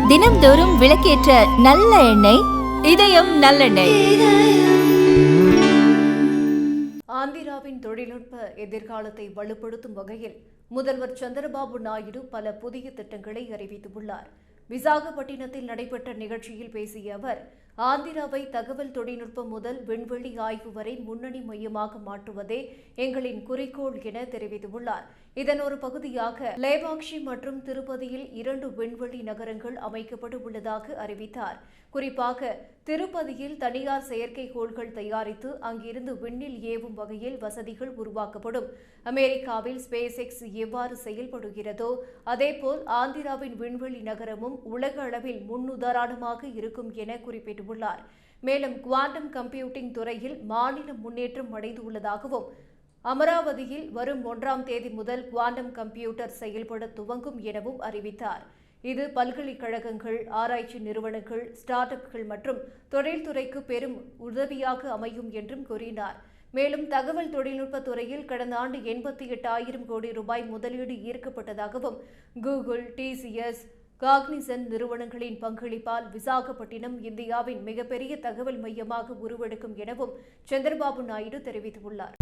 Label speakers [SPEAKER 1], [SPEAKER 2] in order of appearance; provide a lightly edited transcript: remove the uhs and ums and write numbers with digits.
[SPEAKER 1] தினம்தோறும் விளக்கேற்ற நல்ல எண்ணெய் இதயம் நல்லெண்ணெய்.
[SPEAKER 2] ஆந்திராவின் தொழில்நுட்ப எதிர்காலத்தை வலுப்படுத்தும் வகையில் முதல்வர் சந்திரபாபு நாயுடு பல புதிய திட்டங்களை அறிவித்துள்ளார். விசாகப்பட்டினத்தில் நடைபெற்ற நிகழ்ச்சியில் பேசிய அவர், ஆந்திராவை தகவல் தொழில்நுட்பம் முதல் விண்வெளி ஆய்வு வரை முன்னணி மையமாக மாற்றுவதே எங்களின் குறிக்கோள் என தெரிவித்துள்ளார். இதன் ஒரு பகுதியாக லேபாக்ஷி மற்றும் திருப்பதியில் 2 விண்வெளி நகரங்கள் அமைக்கப்பட உள்ளதாக அறிவித்தார். குறிப்பாக திருப்பதியில் தனியார் செயற்கைக்கோள்கள் தயாரித்து அங்கிருந்து விண்ணில் ஏவும் வகையில் வசதிகள் உருவாக்கப்படும். அமெரிக்காவில் ஸ்பேஸ் எக்ஸ் எவ்வாறு செயல்படுகிறதோ அதேபோல் ஆந்திராவின் விண்வெளி நகரமும் உலக அளவில் முன்னுதாரணமாக இருக்கும் என குறிப்பிட்டுள்ளார். மேலும் குவாண்டம் கம்ப்யூட்டிங் துறையில் மாநிலம் முன்னேற்றம் அடைந்துள்ளதாகவும், அமராவதியில் வரும் 1ஆம் தேதி முதல் குவாண்டம் கம்ப்யூட்டர் செயல்பட துவங்கும் எனவும் அறிவித்தார். இது பல்கலைக்கழகங்கள், ஆராய்ச்சி நிறுவனங்கள், ஸ்டார்ட் அப்கள் மற்றும் தொழில்துறைக்கு பெரும் உதவியாக அமையும் என்றும் கூறினார். மேலும் தகவல் தொழில்நுட்ப துறையில் கடந்த ஆண்டு 88,000 கோடி ரூபாய் முதலீடு ஈர்க்கப்பட்டதாகவும், கூகுள், டிசிஎஸ், காக்னிசன்ட் நிறுவனங்களின் பங்களிப்பால் விசாகப்பட்டினம் இந்தியாவின் மிகப்பெரிய தகவல் மையமாக உருவெடுக்கும் எனவும் சந்திரபாபு நாயுடு தெரிவித்துள்ளார்.